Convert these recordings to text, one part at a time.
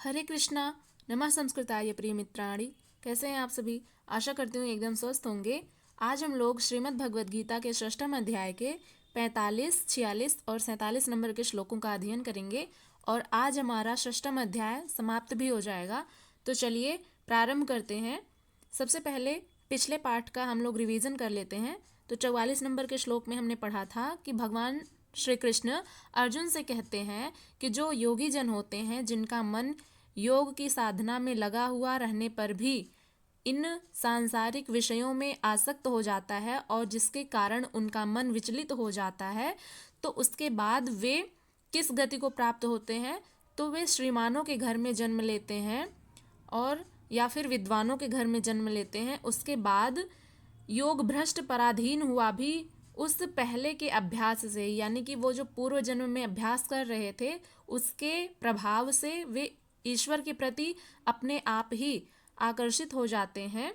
हरे कृष्णा। नमः संस्कृताय प्रिय मित्राणि। कैसे हैं आप सभी? आशा करती हूँ एकदम स्वस्थ होंगे। आज हम लोग श्रीमद् भगवद गीता के षष्ठम अध्याय के 45, 46 और 47 नंबर के श्लोकों का अध्ययन करेंगे और आज हमारा षष्ठम अध्याय समाप्त भी हो जाएगा। तो चलिए प्रारंभ करते हैं। सबसे पहले पिछले पाठ का हम लोग रिवीजन कर लेते हैं। तो 44 नंबर के श्लोक में हमने पढ़ा था कि भगवान श्री कृष्ण अर्जुन से कहते हैं कि जो योगी जन होते हैं, जिनका मन योग की साधना में लगा हुआ रहने पर भी इन सांसारिक विषयों में आसक्त हो जाता है और जिसके कारण उनका मन विचलित हो जाता है, तो उसके बाद वे किस गति को प्राप्त होते हैं? तो वे श्रीमानों के घर में जन्म लेते हैं और या फिर विद्वानों के घर में जन्म लेते हैं। उसके बाद योग भ्रष्ट पराधीन हुआ भी उस पहले के अभ्यास से, यानी कि वो जो पूर्व जन्म में अभ्यास कर रहे थे उसके प्रभाव से वे ईश्वर के प्रति अपने आप ही आकर्षित हो जाते हैं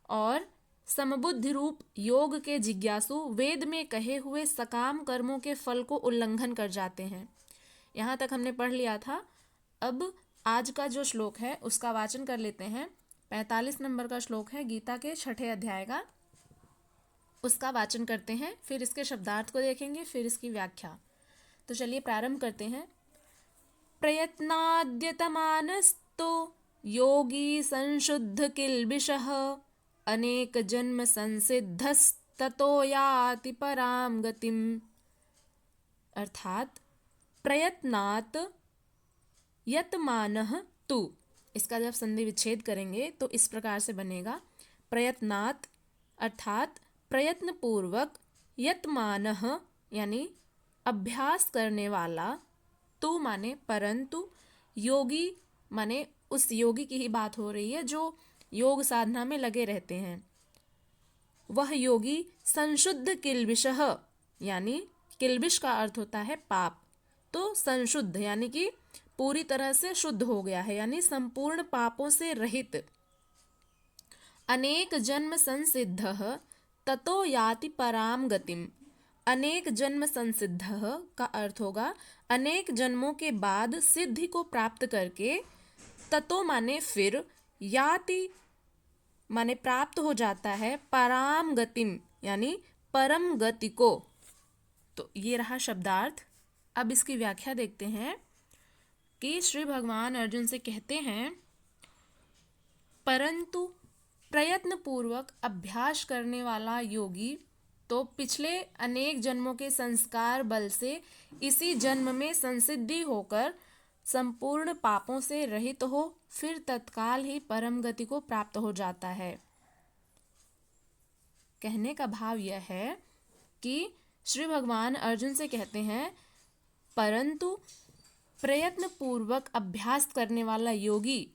और समबुद्धि रूप योग के जिज्ञासु वेद में कहे हुए सकाम कर्मों के फल को उल्लंघन कर जाते हैं। यहाँ तक हमने पढ़ लिया था। अब आज का जो श्लोक है उसका वाचन कर लेते हैं। 45 नंबर का श्लोक है गीता के 6ठे अध्याय का। उसका वाचन करते हैं, फिर इसके शब्दार्थ को देखेंगे, फिर इसकी व्याख्या। तो चलिए प्रारंभ करते हैं। प्रयत्नाद्यतमानस्तो योगी संशुद्ध किल्बिषः अनेक जन्म संसिद्धस्ततो याति पराम गतिम। अर्थात प्रयत्नात् यतमानः तु, इसका जब संधि विच्छेद करेंगे तो इस प्रकार से बनेगा। प्रयत्नात् अर्थात प्रयत्न पूर्वक, यतमानः यानी अभ्यास करने वाला, तू माने परंतु, योगी माने उस योगी की ही बात हो रही है जो योग साधना में लगे रहते हैं। वह योगी संशुद्ध किल्बिषः, यानी किल्बिष का अर्थ होता है पाप, तो संशुद्ध यानी कि पूरी तरह से शुद्ध हो गया है, यानी संपूर्ण पापों से रहित। अनेक जन्म संसिद्धः ततो याति पराम गतिम। अनेक जन्म संसिद्धः का अर्थ होगा अनेक जन्मों के बाद सिद्धि को प्राप्त करके, ततो माने फिर, याति माने प्राप्त हो जाता है, पराम गतिम यानी परम गति को। तो ये रहा शब्दार्थ। अब इसकी व्याख्या देखते हैं कि श्री भगवान अर्जुन से कहते हैं, परंतु प्रयत्न पूर्वक अभ्यास करने वाला योगी तो पिछले अनेक जन्मों के संस्कार बल से इसी जन्म में संसिद्धि होकर संपूर्ण पापों से रहित हो फिर तत्काल ही परम गति को प्राप्त हो जाता है। कहने का भाव यह है कि श्री भगवान अर्जुन से कहते हैं, परंतु प्रयत्न पूर्वक अभ्यास करने वाला योगी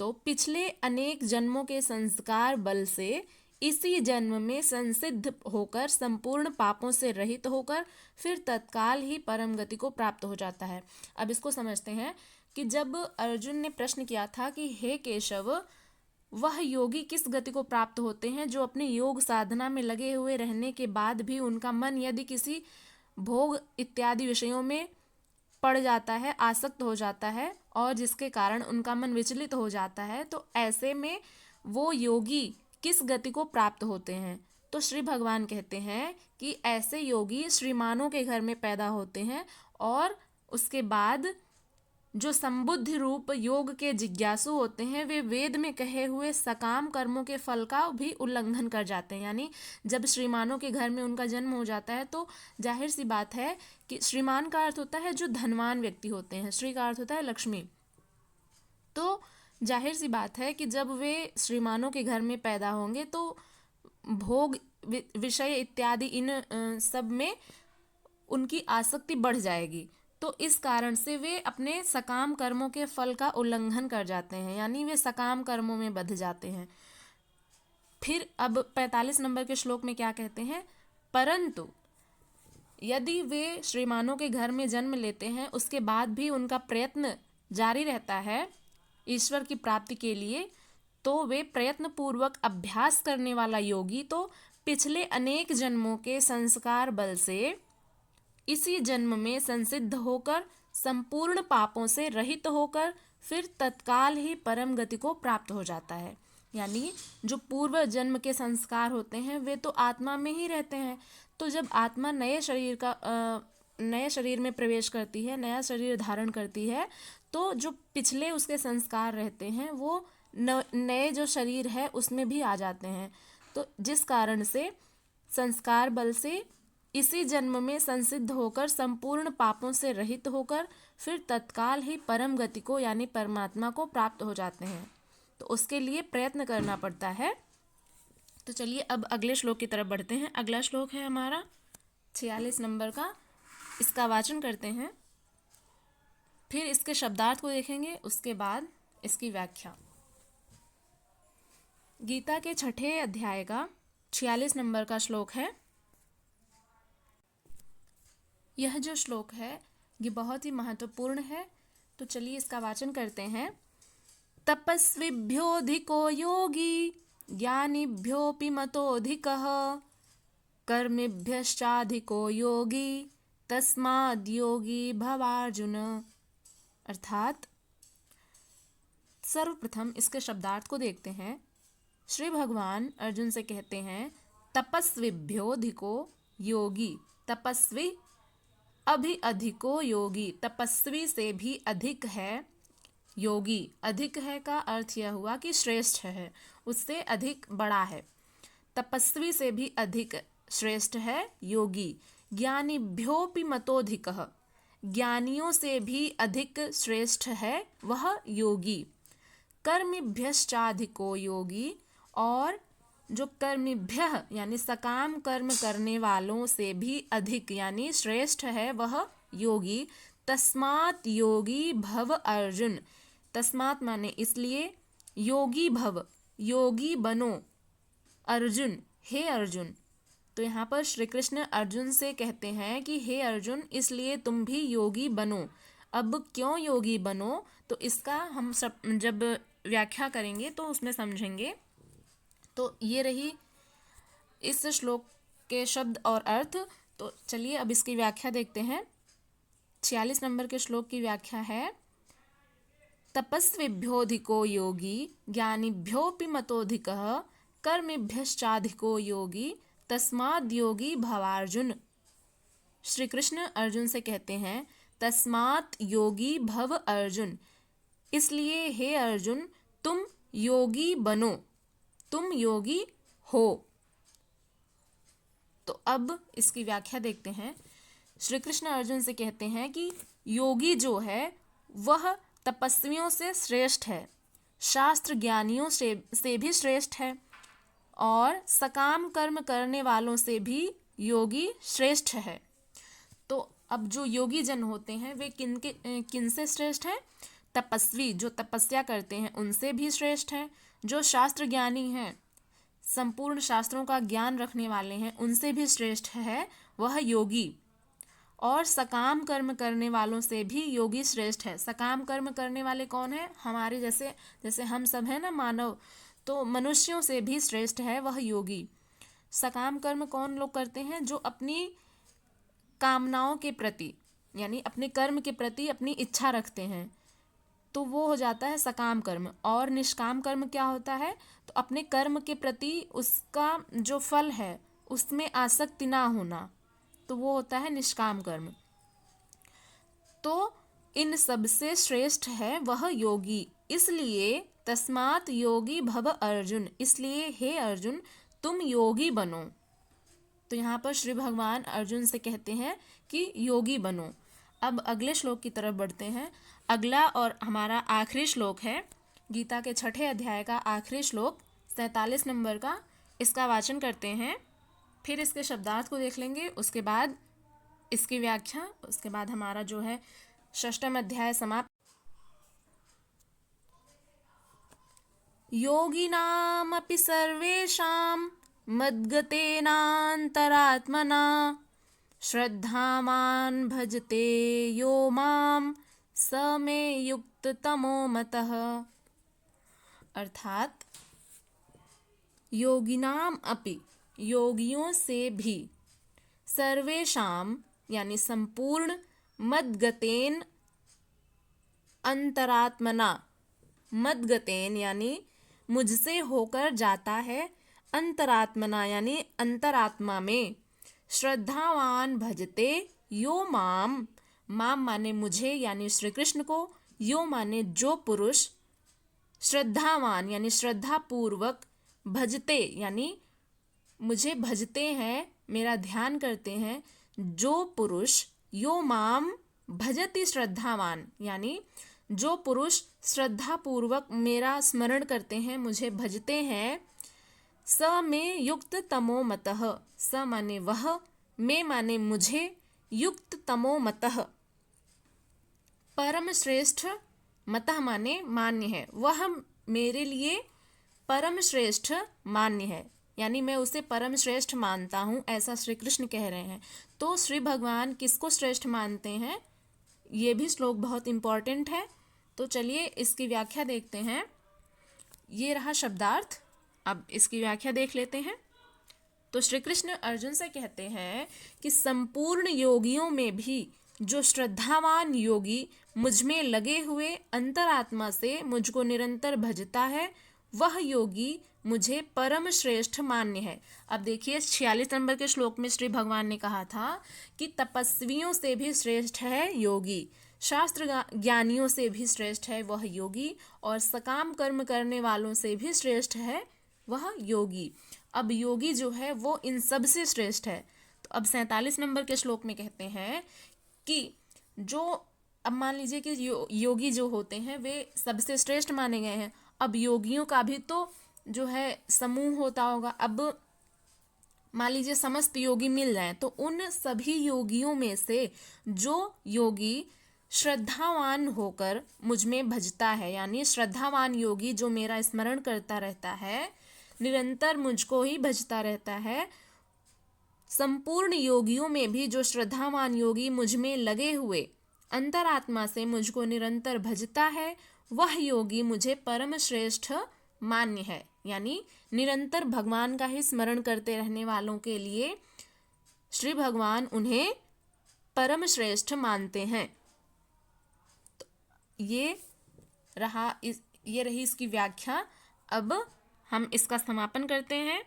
तो पिछले अनेक जन्मों के संस्कार बल से इसी जन्म में संसिद्ध होकर संपूर्ण पापों से रहित होकर फिर तत्काल ही परम गति को प्राप्त हो जाता है। अब इसको समझते हैं कि जब अर्जुन ने प्रश्न किया था कि हे केशव, वह योगी किस गति को प्राप्त होते हैं जो अपनी योग साधना में लगे हुए रहने के बाद भी उनका मन यदि किसी भोग इत्यादि विषयों में पड़ जाता है, आसक्त हो जाता है और जिसके कारण उनका मन विचलित हो जाता है, तो ऐसे में वो योगी किस गति को प्राप्त होते हैं? तो श्री भगवान कहते हैं कि ऐसे योगी श्रीमानों के घर में पैदा होते हैं और उसके बाद जो संबुद्धि रूप योग के जिज्ञासु होते हैं वे वेद में कहे हुए सकाम कर्मों के फल का भी उल्लंघन कर जाते हैं। यानी जब श्रीमानों के घर में उनका जन्म हो जाता है तो जाहिर सी बात है कि श्रीमान का अर्थ होता है जो धनवान व्यक्ति होते हैं, श्री का अर्थ होता है लक्ष्मी। तो जाहिर सी बात है कि जब वे श्रीमानों के घर में पैदा होंगे तो भोग विषय इत्यादि इन सब में उनकी आसक्ति बढ़ जाएगी। तो इस कारण से वे अपने सकाम कर्मों के फल का उल्लंघन कर जाते हैं, यानी वे सकाम कर्मों में बंध जाते हैं। फिर अब 45 नंबर के श्लोक में क्या कहते हैं, परंतु यदि वे श्रीमानों के घर में जन्म लेते हैं उसके बाद भी उनका प्रयत्न जारी रहता है ईश्वर की प्राप्ति के लिए, तो वे प्रयत्न पूर्वक अभ्यास करने वाला योगी तो पिछले अनेक जन्मों के संस्कार बल से इसी जन्म में संसिद्ध होकर संपूर्ण पापों से रहित होकर फिर तत्काल ही परम गति को प्राप्त हो जाता है। यानी जो पूर्व जन्म के संस्कार होते हैं वे तो आत्मा में ही रहते हैं। तो जब आत्मा नए शरीर में प्रवेश करती है, नया शरीर धारण करती है, तो जो पिछले उसके संस्कार रहते हैं वो नए जो शरीर है उसमें भी आ जाते हैं। तो जिस कारण से संस्कार बल से इसी जन्म में संसिद्ध होकर संपूर्ण पापों से रहित होकर फिर तत्काल ही परम गति को यानी परमात्मा को प्राप्त हो जाते हैं। तो उसके लिए प्रयत्न करना पड़ता है। तो चलिए अब अगले श्लोक की तरफ बढ़ते हैं। अगला श्लोक है हमारा 46 नंबर का। इसका वाचन करते हैं, फिर इसके शब्दार्थ को देखेंगे, उसके बाद इसकी व्याख्या। गीता के 6ठे अध्याय का 46 नंबर का श्लोक है। यह जो श्लोक है ये बहुत ही महत्वपूर्ण है। तो चलिए इसका वाचन करते हैं। तपस्विभ्योऽधिको योगी ज्ञानिभ्योऽपि मतोऽधिकः कर्मिभ्यश्चाधिको योगी तस्माद् योगी भवार्जुन। अर्थात सर्वप्रथम इसके शब्दार्थ को देखते हैं। श्री भगवान अर्जुन से कहते हैं तपस्विभ्योऽधिको योगी, तपस्वी अभी अधिको योगी, तपस्वी से भी अधिक है योगी। अधिक है का अर्थ यह हुआ कि श्रेष्ठ है, उससे अधिक बड़ा है। तपस्वी से भी अधिक श्रेष्ठ है योगी। ज्ञानिभ्योऽपि मतोऽधिकः, ज्ञानियों से भी अधिक श्रेष्ठ है वह योगी। कर्मिभ्यश्चाधिको योगी, और जो कर्मिभ्य यानी सकाम कर्म करने वालों से भी अधिक यानी श्रेष्ठ है वह योगी। तस्मात् योगी भव अर्जुन, तस्मात् माने इसलिए, योगी भव योगी बनो, अर्जुन हे अर्जुन। तो यहाँ पर श्री कृष्ण अर्जुन से कहते हैं कि हे अर्जुन इसलिए तुम भी योगी बनो। अब क्यों योगी बनो, तो इसका हम सब जब व्याख्या करेंगे तो उसमें समझेंगे। तो ये रही इस श्लोक के शब्द और अर्थ। तो चलिए अब इसकी व्याख्या देखते हैं। 46 नंबर के श्लोक की व्याख्या है तपस्विभ्योऽधिको योगी ज्ञानिभ्योऽपि मतोऽधिकः कर्मिभ्यश्चाधिको योगी तस्माद् योगी भवार्जुन। श्री कृष्ण अर्जुन से कहते हैं तस्मात् योगी भव अर्जुन, इसलिए हे अर्जुन तुम योगी बनो, तुम योगी हो। तो अब इसकी व्याख्या देखते हैं। श्री कृष्ण अर्जुन से कहते हैं कि योगी जो है वह तपस्वियों से श्रेष्ठ है, शास्त्र ज्ञानियों से भी श्रेष्ठ है, और सकाम कर्म करने वालों से भी योगी श्रेष्ठ है। तो अब जो योगी जन होते हैं वे किन से श्रेष्ठ हैं? तपस्वी जो तपस्या करते हैं उनसे भी श्रेष्ठ हैं, जो शास्त्र ज्ञानी हैं, संपूर्ण शास्त्रों का ज्ञान रखने वाले हैं, उनसे भी श्रेष्ठ है वह योगी, और सकाम कर्म करने वालों से भी योगी श्रेष्ठ है। सकाम कर्म करने वाले कौन है? हमारे जैसे हम सब हैं ना मानव, तो मनुष्यों से भी श्रेष्ठ है वह योगी। सकाम कर्म कौन लोग करते हैं? जो अपनी कामनाओं के प्रति यानी अपने कर्म के प्रति अपनी इच्छा रखते हैं, तो वो हो जाता है सकाम कर्म। और निष्काम कर्म क्या होता है? तो अपने कर्म के प्रति उसका जो फल है उसमें आसक्ति ना होना, तो वो होता है निष्काम कर्म। तो इन सब से श्रेष्ठ है वह योगी, इसलिए तस्मात् योगी भव अर्जुन, इसलिए हे अर्जुन तुम योगी बनो। तो यहाँ पर श्री भगवान अर्जुन से कहते हैं कि योगी बनो। अब अगले श्लोक की तरफ बढ़ते हैं। अगला और हमारा आखिरी श्लोक है गीता के 6ठे अध्याय का आखिरी श्लोक 47 नंबर का। इसका वाचन करते हैं, फिर इसके शब्दार्थ को देख लेंगे, उसके बाद इसकी व्याख्या, उसके बाद हमारा जो है 6ठम अध्याय समाप्त। योगिनामपि सर्वेषां मद्गतेनान्तरात्मना श्रद्धावान् भजते यो मां स मे युक्ततमो मतः। अर्थात योगिनाम अपि योगियों से भी, सर्वेषाम यानी संपूर्ण, मद्गतेन अंतरात्मना मद्गतेन यानी मुझसे होकर जाता है, अंतरात्मना यानी अंतरात्मा में, श्रद्धावान भजते यो माम, माम माने मुझे यानी श्री कृष्ण को, यो माने जो पुरुष, श्रद्धावान यानी श्रद्धा पूर्वक, भजते यानी मुझे भजते हैं, मेरा ध्यान करते हैं, जो पुरुष, यो माम भजति श्रद्धावान यानी जो पुरुष श्रद्धा पूर्वक मेरा स्मरण करते हैं, मुझे भजते हैं, स में युक्त तमो मतः, स माने वह, में माने मुझे, युक्त तमो मतः परम श्रेष्ठ, मतः माने मान्य है, वह मेरे लिए परम श्रेष्ठ मान्य है, यानी मैं उसे परम श्रेष्ठ मानता हूँ, ऐसा श्री कृष्ण कह रहे हैं। तो श्री भगवान किसको श्रेष्ठ मानते हैं, ये भी श्लोक बहुत इम्पॉर्टेंट है। तो चलिए इसकी व्याख्या देखते हैं। ये रहा शब्दार्थ, अब इसकी व्याख्या देख लेते हैं। तो श्री कृष्ण अर्जुन से कहते हैं कि संपूर्ण योगियों में भी जो श्रद्धावान योगी मुझ में लगे हुए अंतरात्मा से मुझको निरंतर भजता है, वह योगी मुझे परम श्रेष्ठ मान्य है। अब देखिए 46 नंबर के श्लोक में श्री भगवान ने कहा था कि तपस्वियों से भी श्रेष्ठ है योगी, शास्त्र ज्ञानियों से भी श्रेष्ठ है वह योगी, और सकाम कर्म करने वालों से भी श्रेष्ठ है वह योगी। अब योगी जो है वो इन सब से श्रेष्ठ है। तो अब 47 नंबर के श्लोक में कहते हैं कि जो, अब मान लीजिए कि योगी जो होते हैं वे सबसे श्रेष्ठ माने गए हैं। अब योगियों का भी तो जो है समूह होता होगा। अब मान लीजिए समस्त योगी मिल जाएं, तो उन सभी योगियों में से जो योगी श्रद्धावान होकर मुझ में भजता है, यानी श्रद्धावान योगी जो मेरा स्मरण करता रहता है, निरंतर मुझको ही भजता रहता है, संपूर्ण योगियों में भी जो श्रद्धावान योगी मुझ में लगे हुए अंतरात्मा से मुझको निरंतर भजता है, वह योगी मुझे परम श्रेष्ठ मान्य है। यानी निरंतर भगवान का ही स्मरण करते रहने वालों के लिए श्री भगवान उन्हें परम श्रेष्ठ मानते हैं। तो ये रही इसकी व्याख्या। अब हम इसका समापन करते हैं।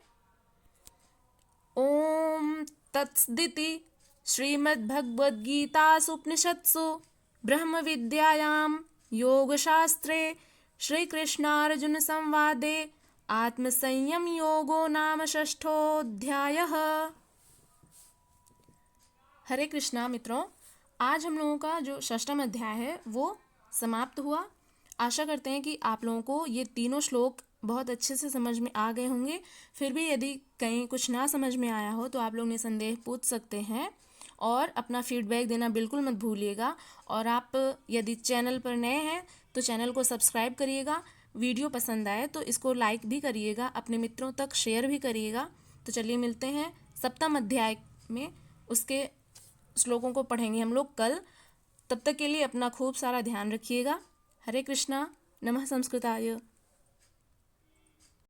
ओम तत्सदिति श्रीमद्भगवद्गीतासु उपनिषत्सु ब्रह्म विद्यायां योगशास्त्रे श्रीकृष्णार्जुन संवादे आत्मसंयम योगो नाम 6ठोऽध्यायः। हरे कृष्णा मित्रों, आज हम लोगों का जो 6वां अध्याय है वो समाप्त हुआ। आशा करते हैं कि आप लोगों को ये तीनों श्लोक बहुत अच्छे से समझ में आ गए होंगे। फिर भी यदि कहीं कुछ ना समझ में आया हो तो आप लोग निसंदेह पूछ सकते हैं, और अपना फीडबैक देना बिल्कुल मत भूलिएगा। और आप यदि चैनल पर नए हैं तो चैनल को सब्सक्राइब करिएगा, वीडियो पसंद आए तो इसको लाइक भी करिएगा, अपने मित्रों तक शेयर भी करिएगा। तो चलिए मिलते हैं 7वां अध्याय में, उसके श्लोकों को पढ़ेंगे हम लोग कल। तब तक के लिए अपना खूब सारा ध्यान रखिएगा। हरे कृष्णा, नमः संस्कृताय।